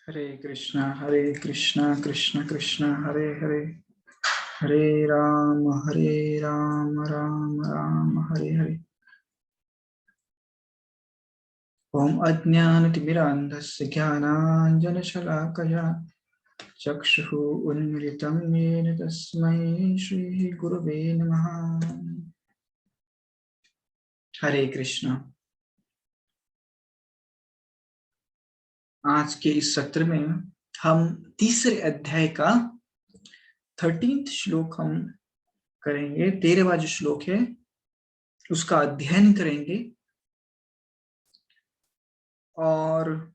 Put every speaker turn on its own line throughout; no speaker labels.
हरे कृष्णा कृष्ण कृष्ण हरे हरे, हरे राम राम राम हरे हरे। ओम अज्ञानतिमिरान्धस्य ज्ञानाञ्जनशलाकया चक्षुः उन्मिलितं येन तस्मै श्रीगुरवे नमः। हरे कृष्णा। आज के इस सत्र में हम तीसरे अध्याय का 13th श्लोक हम करेंगे। 13वां जो श्लोक है उसका अध्ययन करेंगे और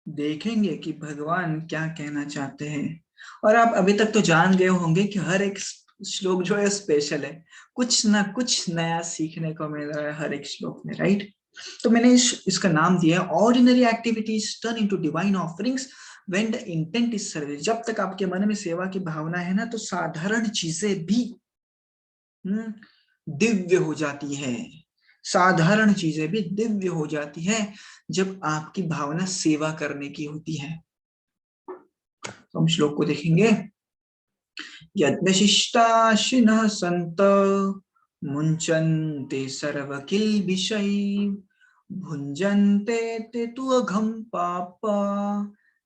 देखेंगे कि भगवान क्या कहना चाहते हैं। और आप अभी तक तो जान गए होंगे कि हर एक श्लोक जो है स्पेशल है, कुछ ना कुछ नया सीखने को मिल रहा है हर एक श्लोक में, राइट। तो मैंने इसका नाम दिया ordinary activities turn into divine offerings when the intent is service. जब तक आपके मन में सेवा की भावना है ना, तो साधारण चीजें भी दिव्य हो जाती है। साधारण चीजें भी दिव्य हो जाती है जब आपकी भावना सेवा करने की होती है। तो हम श्लोक को देखेंगे। यद्शिष्टाशिनः सन्त मुञ्चन्ते सर्वकिल्बिषै भुञ्जन्ते ते तु अघं पाप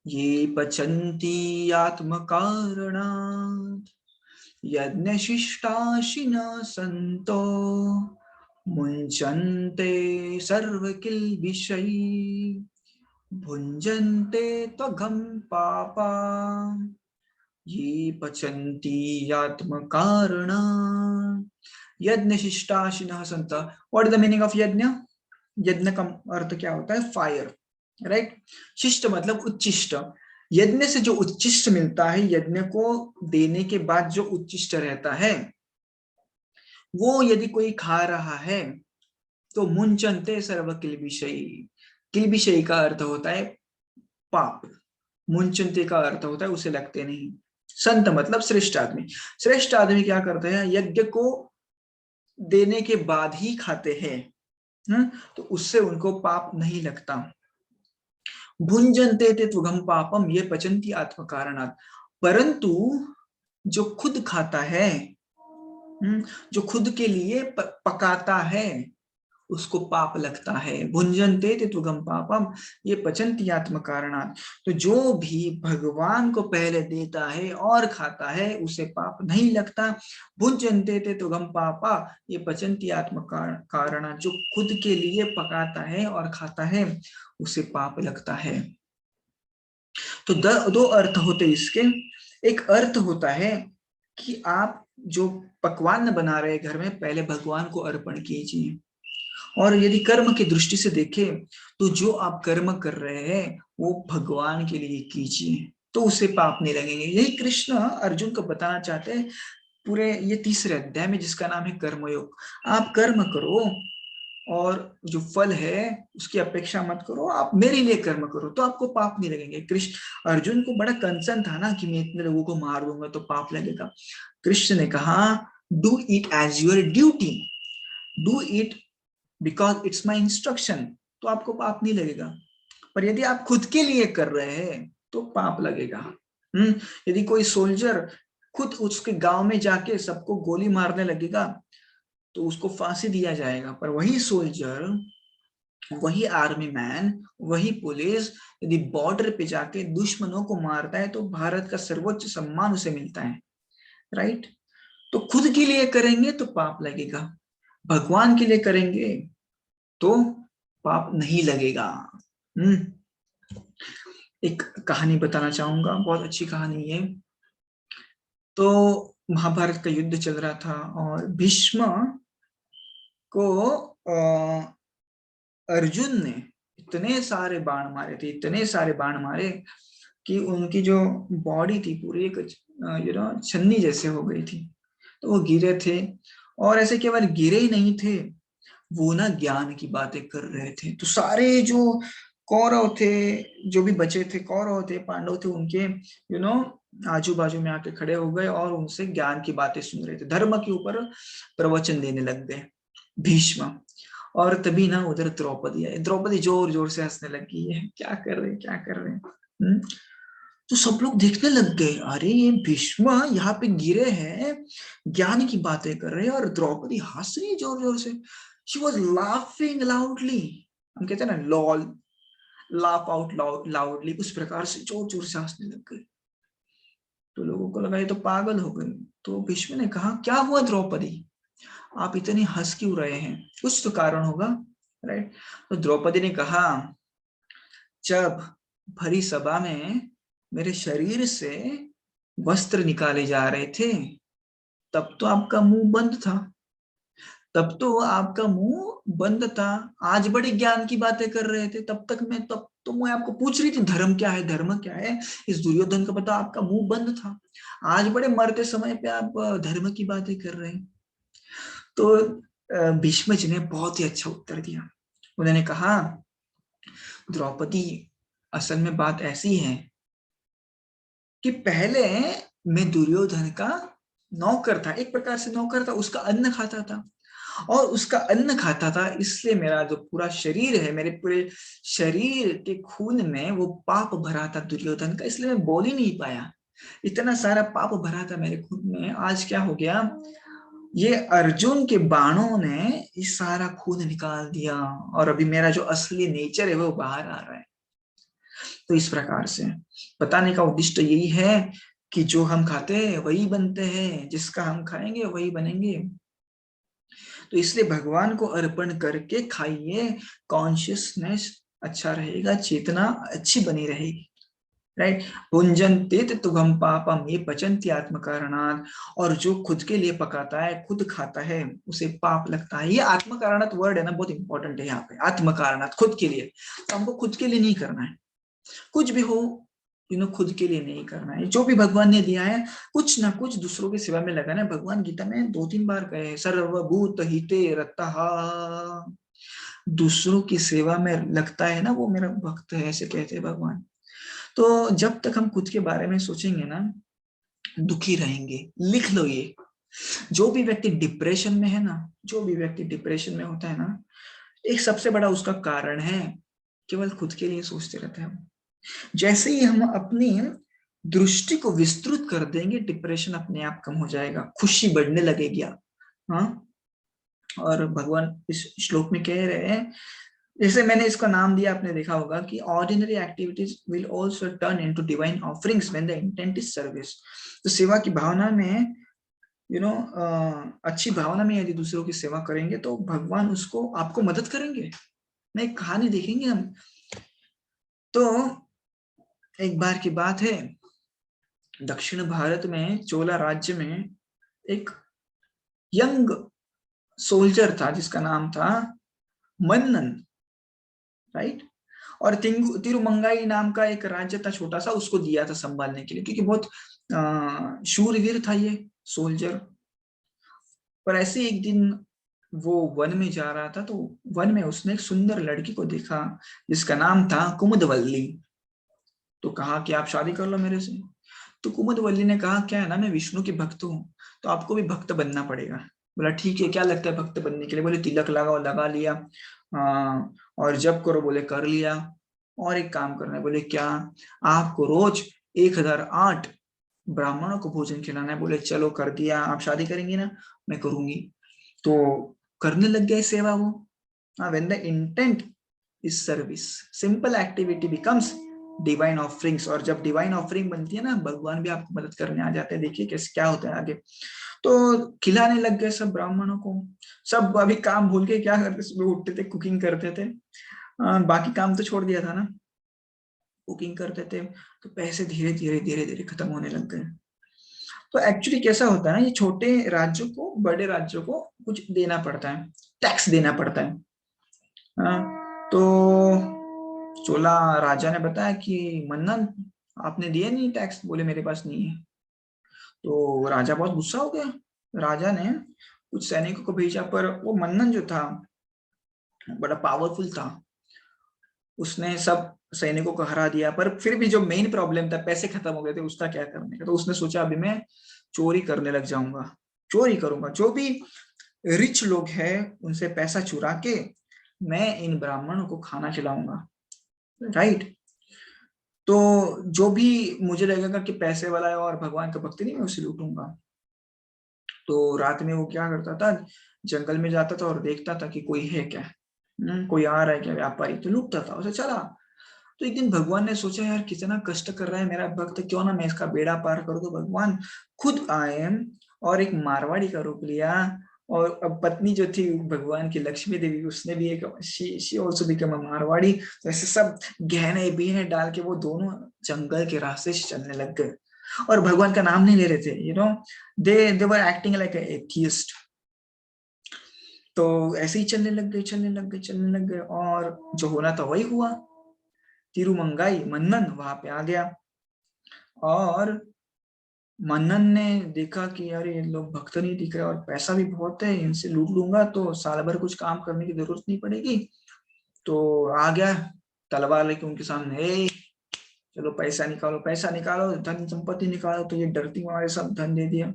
ये पचन्ति आत्मकारणात्। यज्ञशिष्टाशिनः सन्तो मुञ्चन्ते सर्वकिल्बिषै भुञ्जन्ते त्वघं पापा ये पचन्ति आत्मकारणात्। यज्ञ शिष्टाशिनः सन्त। What is the meaning of यज्ञ? यज्ञ का अर्थ क्या होता है? Fire, right. शिष्ट मतलब उच्चिष्ट। यज्ञ से जो उच्चिष्ट मिलता है, यज्ञ को देने के बाद जो उच्चिष्ट रहता है, वो यदि कोई खा रहा है तो मुंचन्ते सर्व किल्बिषई। किल्बिषई का अर्थ होता है पाप, मुंचन्ते का अर्थ होता है उसे लगते नहीं। संत मतलब श्रेष्ठ आदमी। श्रेष्ठ आदमी क्या करते हैं? यज्ञ को देने के बाद ही खाते हैं, तो उससे उनको पाप नहीं लगता। भुंजन्ते ते त्वघं पापम ये पचन्ति आत्म कारणात्। परंतु जो खुद खाता है, जो खुद के लिए पकाता है, उसको पाप लगता है। भुंजन्ते ते त्वघं पापम ये पचन्ति आत्म कारणात्। तो जो भी भगवान को पहले देता है और खाता है उसे पाप नहीं लगता। भुंजन्ते ते त्वघं पापा ये पचन्ति आत्म कारणात्। जो खुद के लिए पकाता है और खाता है उसे पाप लगता है। तो दो अर्थ होते इसके। एक अर्थ होता है कि आप जो पकवान बना रहे घर में, पहले भगवान को अर्पण कीजिए। और यदि कर्म की दृष्टि से देखें तो जो आप कर्म कर रहे हैं वो भगवान के लिए कीजिए, तो उसे पाप नहीं लगेंगे। यही कृष्ण अर्जुन को बताना चाहते हैं पूरे ये तीसरे अध्याय में, जिसका नाम है कर्मयोग। आप कर्म करो और जो फल है उसकी अपेक्षा मत करो, आप मेरे लिए कर्म करो, तो आपको पाप नहीं लगेंगे। कृष्ण अर्जुन को बड़ा कंसर्न था ना कि मैं इतने लोगों को मार दूंगा तो पाप लगेगा। कृष्ण ने कहा do it as your duty, do it because it's my instruction, तो आपको पाप नहीं लगेगा। पर यदि आप खुद के लिए कर रहे हैं तो पाप लगेगा। यदि कोई सोल्जर खुद उसके गांव में जाके सबको गोली मारने लगेगा तो उसको फांसी दिया जाएगा। पर वही सोल्जर, वही आर्मी मैन, वही पुलिस यदि बॉर्डर पे जाके दुश्मनों को मारता है तो भारत का सर्वोच्च सम्मान उसे मिलता है, राइट। तो खुद के लिए करेंगे तो पाप लगेगा, भगवान के लिए करेंगे तो पाप नहीं लगेगा। एक कहानी बताना चाहूंगा, बहुत अच्छी कहानी है। तो महाभारत का युद्ध चल रहा था और भीष्म को अर्जुन ने इतने सारे बाण मारे थे, इतने सारे बाण मारे कि उनकी जो बॉडी थी पूरी एक छन्नी जैसे हो गई थी। तो वो गिरे थे, और ऐसे केवल गिरे ही नहीं थे, वो ना ज्ञान की बातें कर रहे थे। तो सारे जो कौरव थे, जो भी बचे थे, कौरव थे, पांडव थे, उनके आजू बाजू में आके खड़े हो गए और उनसे ज्ञान की बातें सुन रहे थे, धर्म के ऊपर प्रवचन देने लग गए भीष्म। और तभी ना उधर द्रौपदी आई। द्रौपदी जोर जोर से हंसने लगी है, क्या कर रहे हैं, क्या कर रहे हैं। तो सब लोग देखने लग गए, अरे ये भीष्म यहाँ पे गिरे हैं, ज्ञान की बातें कर रहे हैं, और द्रौपदी हंस रही है जोर जोर से। शी वॉज लाफिंग लाउडली, हम कहते हैं ना लॉल, लाफ आउट लाउडली, उस प्रकार से जोर जोर से हंसने लग गए। तो लोगों को लगा ये तो पागल हो गए। तो भीष्म ने कहा, क्या हुआ द्रौपदी, आप इतनी हंस क्यों रहे हैं, कुछ तो कारण होगा, राइट। तो द्रौपदी ने कहा, जब भरी सभा में मेरे शरीर से वस्त्र निकाले जा रहे थे, तब तो आपका मुंह बंद था, तब तो आपका मुंह बंद था। आज बड़े ज्ञान की बातें कर रहे थे, तब तो मैं आपको पूछ रही थी धर्म क्या है, धर्म क्या है, इस दुर्योधन का पता, आपका मुंह बंद था। आज बड़े मरते समय पे आप धर्म की बातें कर रहे हैं। तो भीष्म जी ने बहुत ही अच्छा उत्तर दिया। उन्होंने कहा, द्रौपदी, असल में बात ऐसी है कि पहले मैं दुर्योधन का नौकर था, एक प्रकार से नौकर था, उसका अन्न खाता था, और उसका अन्न खाता था, इसलिए मेरा जो पूरा शरीर है, मेरे पूरे शरीर के खून में वो पाप भरा था दुर्योधन का, इसलिए मैं बोल ही नहीं पाया। इतना सारा पाप भरा था मेरे खून में, आज क्या हो गया, ये अर्जुन के बाणों ने ये सारा खून निकाल दिया, और अभी मेरा जो असली नेचर है वो बाहर आ रहा है। तो इस प्रकार से बताने का उद्देश्य यही है कि जो हम खाते हैं वही बनते हैं, जिसका हम खाएंगे वही बनेंगे। तो इसलिए भगवान को अर्पण करके खाइए, कॉन्शियसनेस अच्छा रहेगा, चेतना अच्छी बनी रहेगी, राइट। भुंजन्ते तुगम पापम ये पचन्ति आत्म कारणात्, और जो खुद के लिए पकाता है, खुद खाता है, उसे पाप लगता है। ये आत्म कारणात् वर्ड है ना, बहुत इंपॉर्टेंट है यहाँ पे, आत्म कारणात्, खुद के लिए। तो हमको खुद के लिए नहीं करना है, कुछ भी हो, खुद के लिए नहीं करना है। जो भी भगवान ने दिया है, कुछ ना कुछ दूसरों की सेवा में लगाना है। भगवान गीता में 2-3 बार कहे, सर्वभूत हिते रतः, दूसरों की सेवा में लगता है ना वो मेरा भक्त है, ऐसे कहते हैं भगवान। तो जब तक हम खुद के बारे में सोचेंगे ना, दुखी रहेंगे। लिख लो ये, जो भी व्यक्ति डिप्रेशन में है ना, जो भी व्यक्ति डिप्रेशन में होता है ना, एक सबसे बड़ा उसका कारण है केवल खुद के लिए सोचते रहते हैं। जैसे ही हम अपनी दृष्टि को विस्तृत कर देंगे, डिप्रेशन अपने आप कम हो जाएगा, खुशी बढ़ने लगेगी। हाँ, और भगवान इस श्लोक में कह रहे हैं, जैसे मैंने इसका नाम दिया, आपने देखा होगा कि ordinary activities will also turn into divine offerings when the intent is service. तो सेवा की भावना में, अच्छी भावना में यदि दूसरों की सेवा करेंगे तो भगवान उसको आपको मदद करेंगे। मैं एक कहानी देखेंगे हम। तो एक बार की बात है, दक्षिण भारत में चोला राज्य में एक यंग सोल्जर था जिसका नाम था मन्नन, राइट। और तिरुमंगाई नाम का एक राज्य था छोटा सा, उसको दिया था संभालने के लिए, क्योंकि बहुत शूरवीर था ये सोल्जर। पर ऐसे एक दिन वो वन में जा रहा था, तो वन में उसने एक सुंदर लड़की को देखा जिसका नाम था कुमुदवल्ली। तो कहा कि आप शादी कर लो मेरे से। तो कुमुदवल्ली ने कहा, क्या है ना, मैं विष्णु की भक्त हूँ, तो आपको भी भक्त बनना पड़ेगा। बोला ठीक है, क्या लगता है भक्त बनने के लिए। बोले तिलक लगाओ, लगा लिया। और जब करो, बोले कर लिया। और एक काम करना है, बोले क्या, आपको रोज 1008 ब्राह्मणों को भोजन खिलाना है। बोले चलो कर दिया, आप शादी करेंगी ना, मैं करूंगी। तो करने लग गए सेवा वो। When the intent is service, simple activity becomes divine offerings. और जब डिवाइन ऑफरिंग बनती है ना, भगवान भी आपको मदद करने आ जाते हैं। देखिए कैसे क्या होता है आगे। तो खिलाने लग गए सब ब्राह्मणों को। सब अभी काम भूल के क्या करते, सुबह उठते थे, कुकिंग करते थे। बाकी काम तो छोड़ दिया था ना, कुकिंग करते थे। तो पैसे धीरे धीरे धीरे धीरे खत्म होने लग गए। तो एक्चुअली कैसा होता है ना, ये छोटे राज्यों को बड़े राज्यों को कुछ देना पड़ता है, टैक्स देना पड़ता है। तो चोला राजा ने बताया कि मन्नन, आपने दिया नहीं टैक्स। बोले मेरे पास नहीं है। तो राजा बहुत गुस्सा हो गया। राजा ने कुछ सैनिकों को भेजा, पर वो मन्नन जो था बड़ा पावरफुल था, उसने सब सैनिकों को हरा दिया। पर फिर भी जो मेन प्रॉब्लम था, पैसे खत्म हो गए थे, उसका क्या करने का। तो उसने सोचा अभी मैं चोरी करने लग जाऊंगा, चोरी करूंगा, जो भी रिच लोग हैं उनसे पैसा चुरा के मैं इन ब्राह्मणों को खाना खिलाऊंगा, राइट। तो जो भी मुझे लगेगा कि पैसे वाला है और भगवान का भक्त नहीं, मैं उसे लूटूंगा। तो रात में वो क्या करता था, जंगल में जाता था और देखता था कि कोई है क्या, कोई आ रहा है क्या व्यापारी, तो लूटता था उसे, चला। तो एक दिन भगवान ने सोचा यार कितना कष्ट कर रहा है मेरा भक्त, क्यों ना मैं इसका बेड़ा पार कर दूं। भगवान खुद आए और एक मारवाड़ी का रूप लिया, और अब पत्नी जो थी भगवान की लक्ष्मी देवी, उसने भी एक she also become a Marwari. तो ऐसे सब गहने बीने डाल के वो दोनों जंगल के रास्ते से चलने लग गए, और भगवान का नाम नहीं ले रहे थे, दे वर एक्टिंग लाइक एथियस्ट। तो ऐसे ही चलने लग गए, चलने लग गए, चलने लग गए, और जो होना था वही हुआ। तिरुमंगाई मन्नन वहां पे आ गया, और मन्नन ने देखा कि यार ये लोग भक्त नहीं दिख रहे और पैसा भी बहुत है, इनसे लूट लूंगा तो साल भर कुछ काम करने की जरूरत नहीं पड़ेगी। तो आ गया तलवार लेके उनके सामने, चलो पैसा निकालो, पैसा निकालो, धन संपत्ति निकालो। तो ये डरती मारे सब धन दे दिया।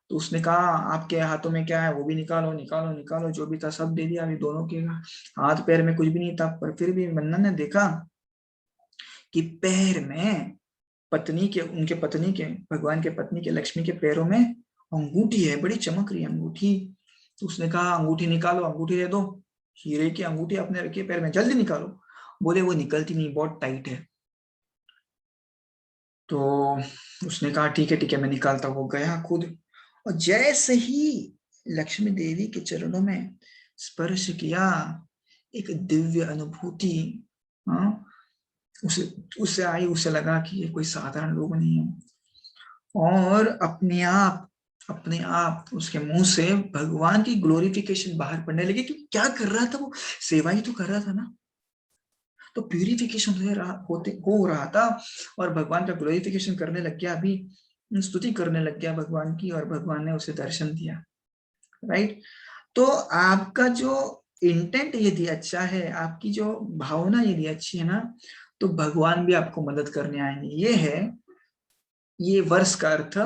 तो उसने कहा आपके हाथों में क्या है, वो भी निकालो, निकालो, निकालो। जो भी था सब दे दिया। अभी दोनों के हाथ पैर में कुछ भी नहीं था, पर फिर भी मन्नन ने देखा कि पैर में पत्नी के, उनके पत्नी के, भगवान के पत्नी के लक्ष्मी के पैरों में अंगूठी है, बड़ी चमक रही है अंगूठी। तो उसने कहा अंगूठी निकालो, अंगूठी दे दो। हीरे की अंगूठी आपने रखी है पैर में, जल्दी निकालो। बोले वो निकलती नहीं, बहुत टाइट है। तो उसने कहा ठीक है ठीक है मैं निकालता हूँ। वो गया खुद, और जैसे ही लक्ष्मी देवी के चरणों में स्पर्श किया, एक दिव्य अनुभूति, हाँ, उसे उससे आई। उसे लगा कि ये कोई साधारण लोग नहीं है, और अपने आप उसके मुंह से भगवान की ग्लोरिफिकेशन बाहर पड़ने लगी। कि क्या कर रहा था वो, सेवा ही तो कर रहा था ना। तो प्यूरिफिकेशन हो रहा था, और भगवान का ग्लोरिफिकेशन करने लग गया, अभी स्तुति करने लग गया भगवान की, और भगवान ने उसे दर्शन दिया। राइट। तो आपका जो इंटेंट यदि अच्छा है, आपकी जो भावना यदि अच्छी है ना, तो भगवान भी आपको मदद करने आएंगे। ये है ये वर्ष का अर्थ,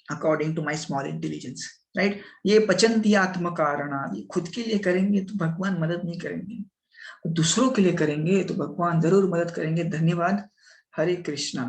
according to my small intelligence. Right. ये पचंती आत्म कारणा, ये खुद के लिए करेंगे तो भगवान मदद नहीं करेंगे, दूसरों के लिए करेंगे तो भगवान जरूर मदद करेंगे। धन्यवाद। हरे कृष्णा।